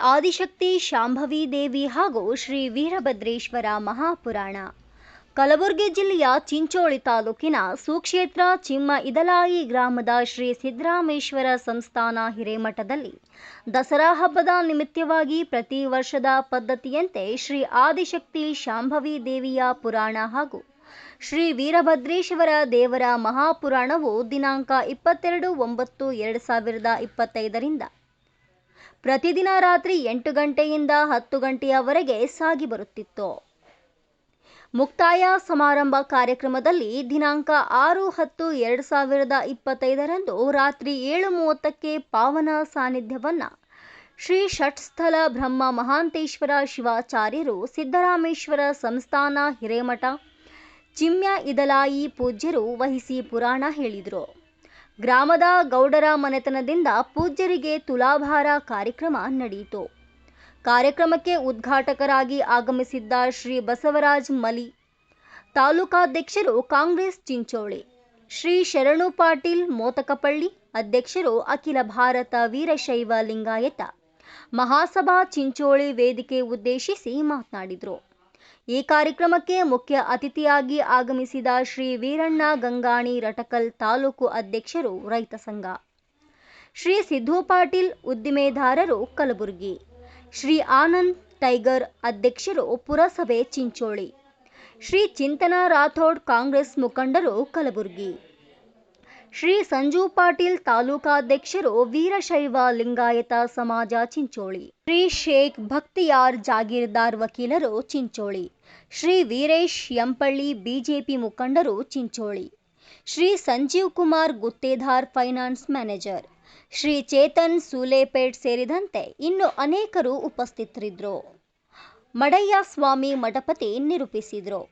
ಆದಿಶಕ್ತಿ ಶಾಂಭವಿ ದೇವಿ ಹಾಗೂ ಶ್ರೀ ವೀರಭದ್ರೇಶ್ವರ ಮಹಾಪುರಾಣ. ಕಲಬುರಗಿ ಜಿಲ್ಲೆಯ ಚಿಂಚೋಳಿ ತಾಲೂಕಿನ ಸುಕ್ಷೇತ್ರ ಚಿಮ್ಮ ಇದಲಾಯಿ ಗ್ರಾಮದ ಶ್ರೀ ಸಿದ್ದರಾಮೇಶ್ವರ ಸಂಸ್ಥಾನ ಹಿರೇಮಠದಲ್ಲಿ ದಸರಾ ಹಬ್ಬದ ನಿಮಿತ್ತವಾಗಿ ಪ್ರತಿ ವರ್ಷದ ಪದ್ಧತಿಯಂತೆ ಶ್ರೀ ಆದಿಶಕ್ತಿ ಶಾಂಭವಿ ದೇವಿಯ ಪುರಾಣ ಹಾಗೂ ಶ್ರೀ ವೀರಭದ್ರೇಶ್ವರ ದೇವರ ಮಹಾಪುರಾಣವು ದಿನಾಂಕ 22/9/2025 ಪ್ರತಿದಿನ ರಾತ್ರಿ 8 ಗಂಟೆಯಿಂದ 10 ಗಂಟೆಯವರೆಗೆ ಸಾಗಿ ಬರುತ್ತಿತ್ತು. ಮುಕ್ತಾಯ ಸಮಾರಂಭ ಕಾರ್ಯಕ್ರಮದಲ್ಲಿ ದಿನಾಂಕ 6/10/2025 ರಾತ್ರಿ 7:30ಕ್ಕೆ ಪಾವನ ಸಾನ್ನಿಧ್ಯವನ್ನು ಶ್ರೀ ಷಟ್ಸ್ಥಲ ಬ್ರಹ್ಮ ಮಹಾಂತೇಶ್ವರ ಶಿವಾಚಾರ್ಯರು ಸಿದ್ದರಾಮೇಶ್ವರ ಸಂಸ್ಥಾನ ಹಿರೇಮಠ ಚಿಮ್ಯ ಇದಲಾಯಿ ಪೂಜ್ಯರು ವಹಿಸಿ ಪುರಾಣ ಹೇಳಿದರು. ಗ್ರಾಮದ ಗೌಡರ ಮನೆತನದಿಂದ ಪೂಜ್ಯರಿಗೆ ತುಲಾಭಾರ ಕಾರ್ಯಕ್ರಮ ನಡೆಯಿತು. ಕಾರ್ಯಕ್ರಮಕ್ಕೆ ಉದ್ಘಾಟಕರಾಗಿ ಆಗಮಿಸಿದ್ದ ಶ್ರೀ ಬಸವರಾಜ್ ಮಲಿ, ತಾಲೂಕಾಧ್ಯಕ್ಷರು ಕಾಂಗ್ರೆಸ್ ಚಿಂಚೋಳಿ, ಶ್ರೀ ಶರಣು ಪಾಟೀಲ್ ಮೋತಕಪಳ್ಳಿ, ಅಧ್ಯಕ್ಷರು ಅಖಿಲ ಭಾರತ ವೀರಶೈವ ಲಿಂಗಾಯತ ಮಹಾಸಭಾ ಚಿಂಚೋಳಿ ವೇದಿಕೆ ಉದ್ದೇಶಿಸಿ ಮಾತನಾಡಿದರು. ಈ ಕಾರ್ಯಕ್ರಮಕ್ಕೆ ಮುಖ್ಯ ಅತಿಥಿಯಾಗಿ ಆಗಮಿಸಿದ ಶ್ರೀ ವೀರಣ್ಣ ಗಂಗಾಣಿ ರಟಕಲ್ ತಾಲೂಕು ಅಧ್ಯಕ್ಷರು ರೈತ ಸಂಘ, ಶ್ರೀ ಸಿದ್ದು ಪಾಟೀಲ್ ಉದ್ದಿಮೆದಾರರು ಕಲಬುರಗಿ, ಶ್ರೀ ಆನಂದ್ ಟೈಗರ್ ಅಧ್ಯಕ್ಷರು ಪುರಸಭೆ ಚಿಂಚೋಳಿ, ಶ್ರೀ ಚಿಂತನ ರಾಥೋಡ್ ಕಾಂಗ್ರೆಸ್ ಮುಖಂಡರು ಕಲಬುರಗಿ, ಶ್ರೀ ಸಂಜು ಪಾಟೀಲ್ ತಾಲೂಕಾಧ್ಯಕ್ಷರು ವೀರಶೈವ ಲಿಂಗಾಯತ ಸಮಾಜ ಚಿಂಚೋಳಿ, ಶ್ರೀ ಶೇಖ್ ಭಕ್ತಿಯಾರ್ ಜಾಗೀರ್ದಾರ್ ವಕೀಲರು ಚಿಂಚೋಳಿ, ಶ್ರೀ ವೀರೇಶ್ ಎಂಪಳ್ಳಿ ಬಿಜೆಪಿ ಮುಖಂಡರು ಚಿಂಚೋಳಿ, ಶ್ರೀ ಸಂಜೀವ್ ಕುಮಾರ್ ಗುತ್ತೇದಾರ್ ಫೈನಾನ್ಸ್ ಮ್ಯಾನೇಜರ್, ಶ್ರೀ ಚೇತನ್ ಸೂಲೇಪೇಟ್ ಸೇರಿದಂತೆ ಇನ್ನು ಅನೇಕರು ಉಪಸ್ಥಿತರಿದ್ದರು. ಮಡಯ್ಯ ಸ್ವಾಮಿ ಮಠಪತಿ ನಿರೂಪಿಸಿದರು.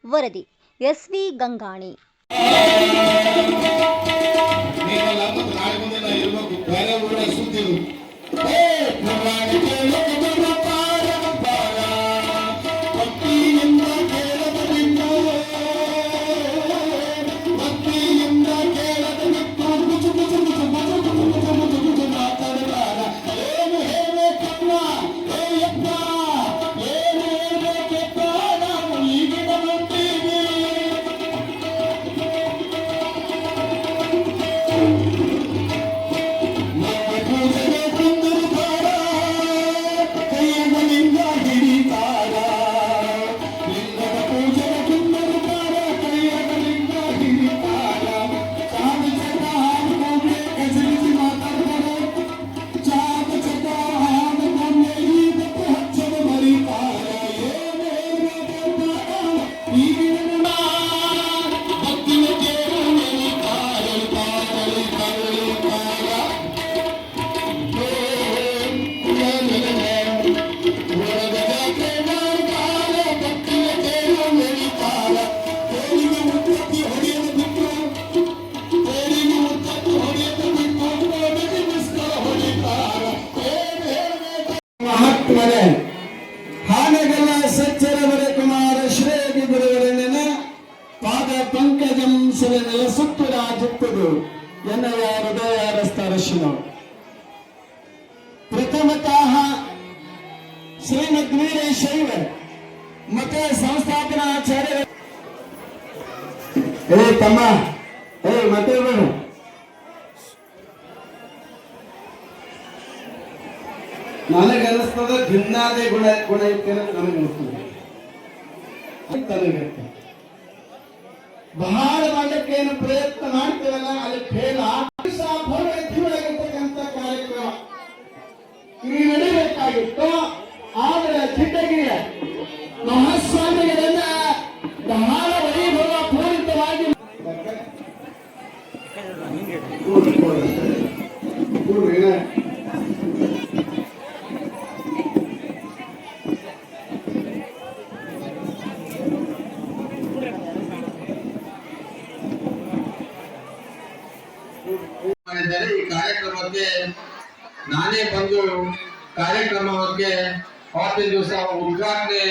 ವರದಿ ಎಸ್.ವಿ. ಗಂಗಾಣಿ. ಹಾನಗಲ್ಲ ಸಚ್ಚರವರ ಕುಮಾರ ಶ್ರೇಯ ಗುರುವರನ್ನ ಪಾದ ಪಂಕಜಂ ಸುರ ನೆಲಸುತ್ತು ರಾಜುತ್ತದು ಎನ್ನಯ ಹೃದಯಾರಸ್ತಾರಶಿನ ಪ್ರಥಮತಃ ಶ್ರೀಮದ್ ವೀರಶೈವ ಮತ ಸಂಸ್ಥಾಪನಾಚಾರ್ಯ ತಮ್ಮ ಮತ್ತೆ ನನಗೆ ಅನಿಸ್ತದ ಭಿನ್ನಾದೇ ಗುಣ ಐತೆ ನನಗೆ ಅನಿಸ್ತದೆ. ಬಹಳ ಮಾಡಕ್ಕೆ ಏನು ಪ್ರಯತ್ನ ಮಾಡ್ತೇವಲ್ಲ ಅಲ್ಲಿ ಫೇಲ್ ಆಗಿರ್ತಕ್ಕಂಥ ಕಾರ್ಯಕ್ರಮ ಈ ನಡೀಬೇಕಾಗಿತ್ತು. ಆದ್ರೆ ಕಿಟಗಿಯ ಮಹಾಸ್ವಾಮಿಗಳನ್ನ ಬಹಳ ವೈಭವ ಪೂರಿತವಾಗಿ ಈ ಕಾರ್ಯಕ್ರಮಕ್ಕೆ ನಾನೇ ಬಂದು ಕಾರ್ಯಕ್ರಮಕ್ಕೆ ಅವತ್ತಿನ ದಿವಸ ಉದ್ಘಾಟನೆ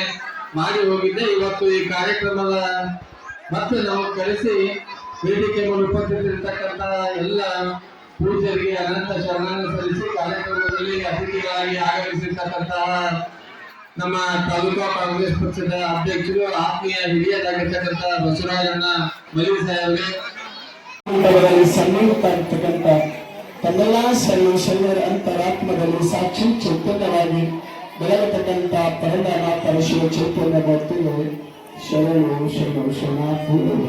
ಮಾಡಿ ಹೋಗಿದ್ದೆ. ಇವತ್ತು ಈ ಕಾರ್ಯಕ್ರಮದ ಮತ್ತೆ ನಾವು ಕರೆಸಿ ವೇದಿಕೆ ಮೇಲೆ ಉಪಸ್ಥಿತರಿರ್ತಕ್ಕಂಥ ಎಲ್ಲ ಪೂಜ್ಯರಿಗೆ ಅನಂತ ಶರಣನ್ನು ಸಲ್ಲಿಸಿ ಕಾರ್ಯಕ್ರಮದಲ್ಲಿ ಅತಿಥಿಗಳಾಗಿ ಆಗಮಿಸಿರ್ತಕ್ಕಂತಹ ನಮ್ಮ ತಾಲೂಕಾ ಕಾಂಗ್ರೆಸ್ ಪಕ್ಷದ ಅಧ್ಯಕ್ಷರು ಆತ್ಮೀಯ ಹಿರಿಯರಾಗಿರ್ತಕ್ಕಂಥ ಬಸವರಾಜಣ್ಣ ಮಲಿ ಸಾಹೇಬರಿಗೆ ಸನ್ನಿಹಿತರಾಗಿರ್ತಕ್ಕಂಥ ತನ್ನೆಲ್ಲ ಶರಣರ ಅಂತರಾತ್ಮದಲ್ಲಿ ಸಾಕ್ಷಿ ಚೈತನ್ಯವಾಗಿ ಬೆಳಗತಕ್ಕಂಥ ಪರಮನಾಥ ಶಿವ ಚೈತನ್ಯ ಭಕ್ತಿಗಳು ಶರಣು ಶರಣು ಶರಣಾರ್ಥಿಗಳು.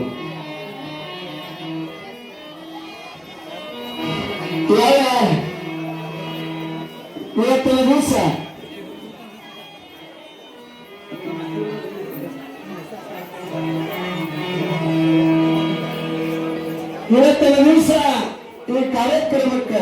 ಇವತ್ತಿನ ದಿವಸ ಈ ಕಾರ್ಯಕ್ರಮಕ್ಕೆ